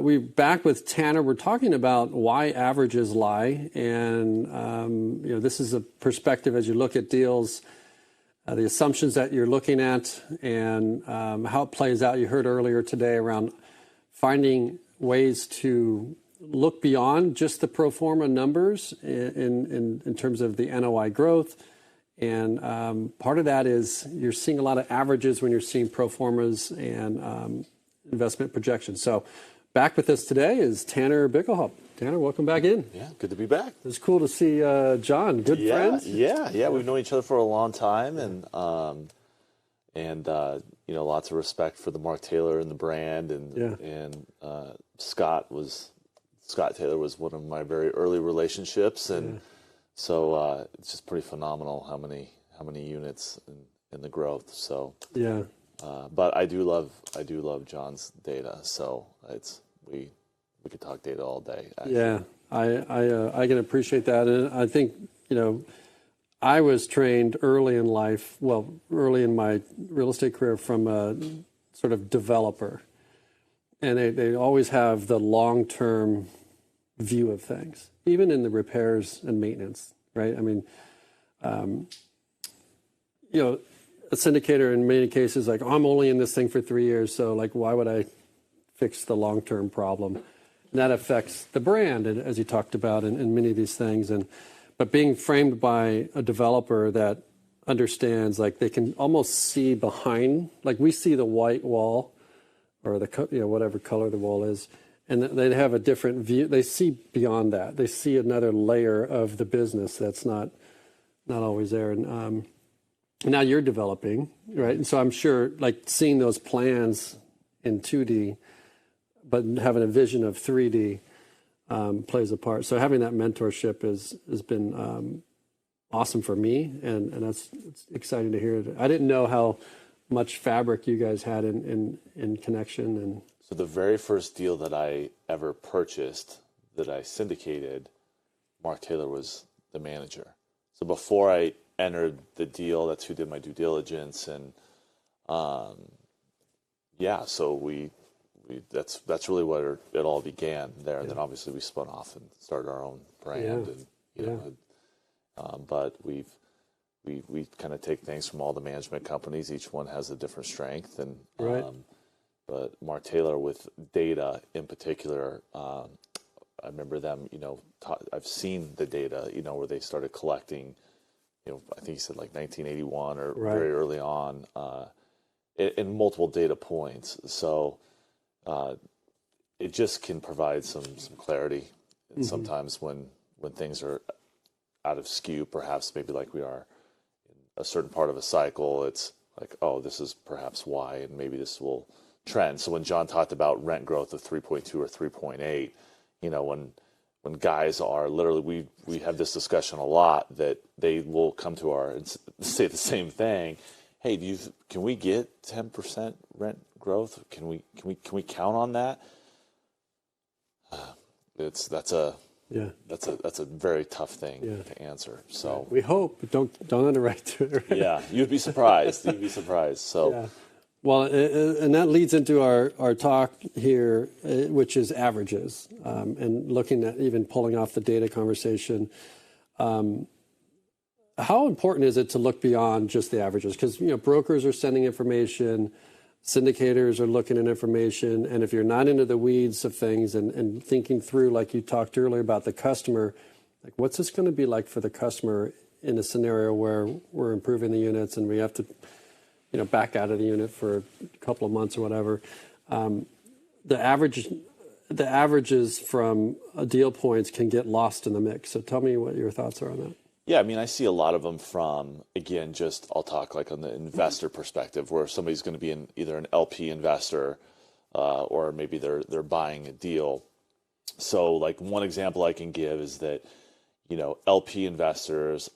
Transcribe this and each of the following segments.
we're back with Tanner. We're talking about why averages lie, and this is a perspective as you look at deals, the assumptions that you're looking at, and how it plays out. You heard earlier today around finding ways to look beyond just the pro forma numbers in terms of the NOI growth. And part of that is you're seeing a lot of averages when you're seeing pro formas and investment projections. So back with us today is Tanner Bickelhaupt. Tanner, welcome back in. Yeah, good to be back. It's cool to see John. Good friends. Yeah. We've known each other for a long time, and lots of respect for the Mark Taylor and the brand, and Scott Taylor was one of my very early relationships, and so it's just pretty phenomenal how many units in the growth. So yeah. But I do love John's data. So we could talk data all day. Actually. Yeah, I can appreciate that, and I think I was trained early in life, early in my real estate career, from a sort of developer, and they always have the long-term view of things, even in the repairs and maintenance, right? I mean, a syndicator in many cases, like, I'm only in this thing for 3 years, so like, why would I fix the long-term problem? And that affects the brand, as you talked about, in many of these things. But being framed by a developer that understands, like, they can almost see behind, like we see the white wall, or the whatever color the wall is, and they have a different view. They see beyond that. They see another layer of the business that's not always there. And now you're developing, right? And so I'm sure, like, seeing those plans in 2D, but having a vision of 3D plays a part. So having that mentorship has been awesome for me, and it's exciting to hear. I didn't know how much fabric you guys had in connection. And so the very first deal that I ever purchased, that I syndicated, Mark Taylor was the manager. So before I entered the deal, that's who did my due diligence, and so we that's really where it all began there. And then obviously we spun off and started our own brand, but we kind of take things from all the management companies. Each one has a different strength, and but Mark Taylor with data in particular, I remember them. I've seen the data. Where they started collecting. I think he said like 1981 or very early on, in multiple data points. So it just can provide some clarity. And sometimes when things are out of skew, perhaps maybe like we are in a certain part of a cycle, it's like, oh, this is perhaps why, and maybe this will trend. So when John talked about rent growth of 3.2 or 3.8, when guys are literally, we have this discussion a lot, that they will come to and say the same thing. Hey, can we get 10% rent growth? Can we count on that? That's a very tough thing to answer. So we hope, but don't underwrite it. Right? Yeah, you'd be surprised. So. Yeah. Well, and that leads into our talk here, which is averages, and looking at even pulling off the data conversation. How important is it to look beyond just the averages? Because brokers are sending information, syndicators are looking at information, and if you're not into the weeds of things and thinking through, like you talked earlier about the customer, like, what's this going to be like for the customer in a scenario where we're improving the units and we have to back out of the unit for a couple of months or whatever. The averages from deal points can get lost in the mix. So tell me what your thoughts are on that. Yeah, I mean, I see a lot of them from, again, I'll talk like on the investor perspective, where somebody's going to be either an LP investor or maybe they're buying a deal. So like one example I can give is that, LP investors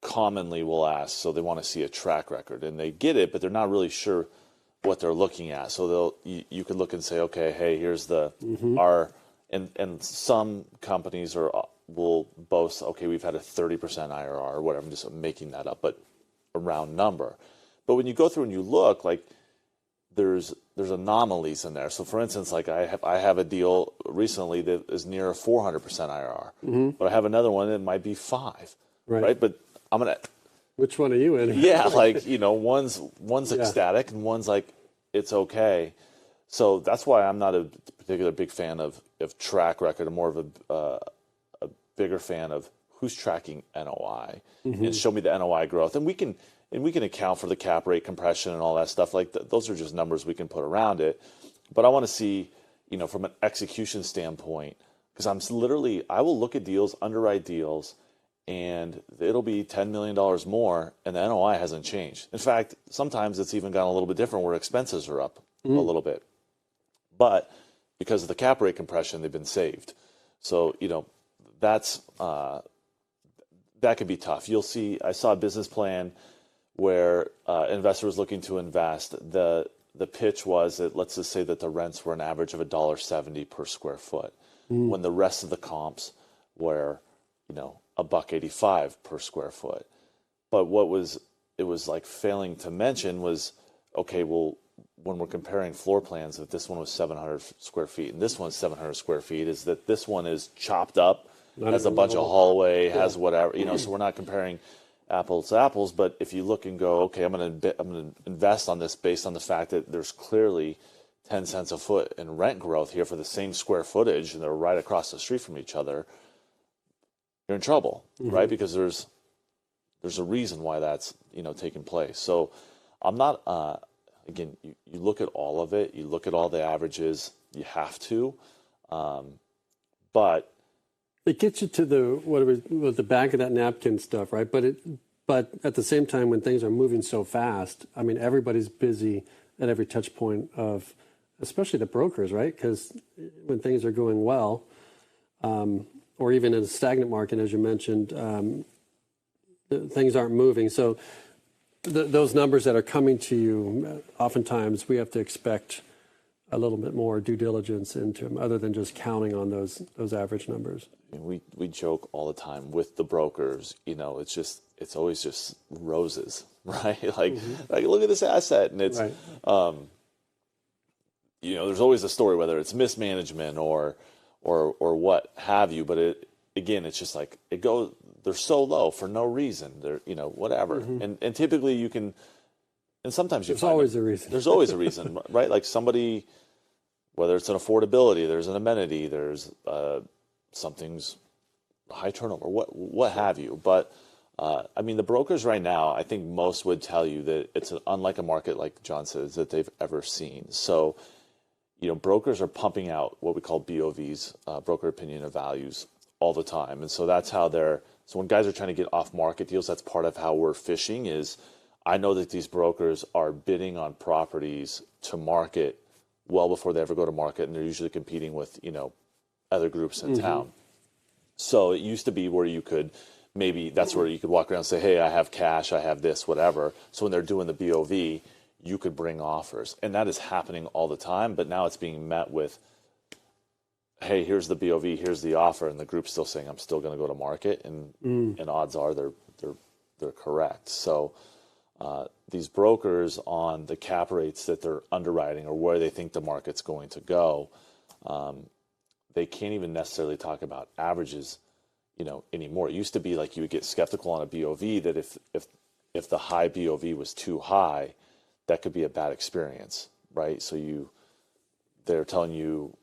commonly will ask, so they want to see a track record, and they get it, but they're not really sure what they're looking at. So you can look and say, okay, hey, here's our, and some companies will boast, okay, we've had a 30% IRR or whatever. I'm just making that up, but a round number. But when you go through and you look, like there's there's anomalies in there. So for instance, like I have a deal recently that is near a 400% IRR, but I have another one that might be 5, right? But I'm gonna. Which one are you in? Yeah, like one's ecstatic and one's like it's okay. So that's why I'm not a particular big fan of track record. I'm more of a bigger fan of who's tracking NOI and show me the NOI growth, and we can account for the cap rate compression and all that stuff. Like those are just numbers we can put around it. But I want to see, from an execution standpoint, because I will look at deals, underwrite deals, and it'll be $10 million more, and the NOI hasn't changed. In fact, sometimes it's even gotten a little bit different where expenses are up a little bit. But because of the cap rate compression, they've been saved. So, that's that can be tough. You'll see, I saw a business plan where an investor was looking to invest. The pitch was that, let's just say that the rents were an average of $1.70 per square foot, when the rest of the comps were, $1.85 per square foot. But it was like failing to mention was, okay, well, when we're comparing floor plans, if this one was 700 square feet and this one's 700 square feet, is that this one is chopped up, has a bunch of hallway, has whatever, so we're not comparing apples to apples. But if you look and go, okay, I'm going to invest on this based on the fact that there's clearly 10 cents a foot in rent growth here for the same square footage, and they're right across the street from each other, you're in trouble, right? Because there's a reason why that's, taking place. So I'm not, again, you look at all of it, you look at all the averages, you have to, but it gets you to the back of that napkin stuff, right? But at the same time, when things are moving so fast, I mean, everybody's busy at every touch point of, especially the brokers, right? Because when things are going well, or even in a stagnant market, as you mentioned, things aren't moving. So those numbers that are coming to you, oftentimes we have to expect a little bit more due diligence into them, other than just counting on those average numbers. We joke all the time with the brokers. It's always just roses, right? Like look at this asset, and it's right. There's always a story, whether it's mismanagement or what have you. But it's just like they're so low for no reason. They're whatever, and typically you can, and sometimes there's always a reason. There's always a reason, right? Like somebody, whether it's an affordability, there's an amenity, there's something's high turnover, what have you. But the brokers right now, I think most would tell you that it's unlike a market, like John says, that they've ever seen. So, brokers are pumping out what we call BOVs, broker opinion of values, all the time. And so that's how so when guys are trying to get off market deals, that's part of how we're fishing is, I know that these brokers are bidding on properties to market well before they ever go to market, and they're usually competing with, other groups in town. So it used to be where that's where you could walk around and say, hey, I have cash, I have this, whatever. So when they're doing the BOV, you could bring offers. And that is happening all the time, but now it's being met with, hey, here's the BOV, here's the offer, and the group's still saying, I'm still going to go to market, and odds are they're correct. So these brokers, on the cap rates that they're underwriting or where they think the market's going to go, they can't even necessarily talk about averages, anymore. It used to be like you would get skeptical on a BOV that if the high BOV was too high, that could be a bad experience, right? So they're telling you,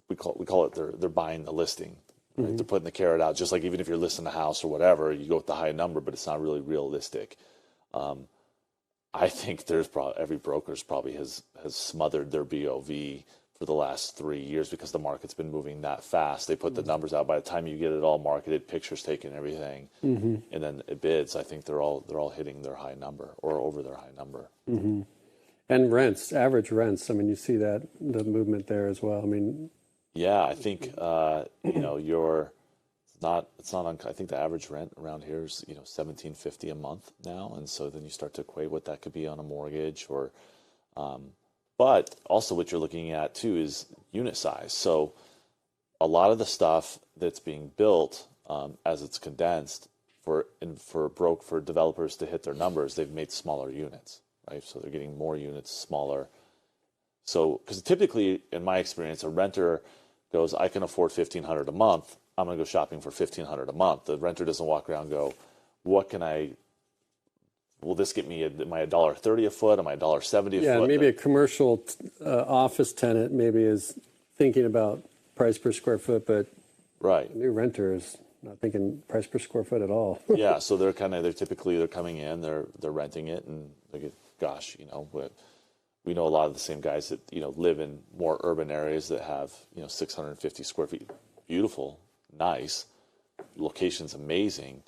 we call it they're buying the listing, right? They're putting the carrot out, just like even if you're listing a house or whatever, you go with the high number, but it's not really realistic. I think every broker's probably has smothered their BOV for the last 3 years because the market's been moving that fast. They put the numbers out. By the time you get it all marketed, pictures taken, everything, and then it bids, I think they're all hitting their high number or over their high number. And rents, average rents. I mean, you see the movement there as well. I mean, yeah, I think I think the average rent around here is $1,750 a month now, and so then you start to equate what that could be on a mortgage or. But also what you're looking at too is unit size. So a lot of the stuff that's being built as it's condensed for developers to hit their numbers, they've made smaller units, right? So they're getting more units, smaller. So, because typically, in my experience, a renter goes, I can afford $1,500 a month. I'm going to go shopping for $1,500 a month. The renter doesn't walk around and go, what can I, will this get me, am I $1.30 a foot? Am I $1.70 a foot? Yeah, maybe a commercial office tenant maybe is thinking about price per square foot, but right. a new renter is not thinking price per square foot at all. Yeah, so they're coming in, they're renting it, and they get, gosh, we know a lot of the same guys that, live in more urban areas that have, 650 square feet. Beautiful, nice, location's amazing,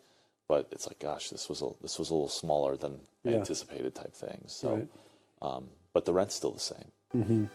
but it's like, gosh, this was a little smaller than anticipated type thing. So, right. But the rent's still the same. Mm-hmm.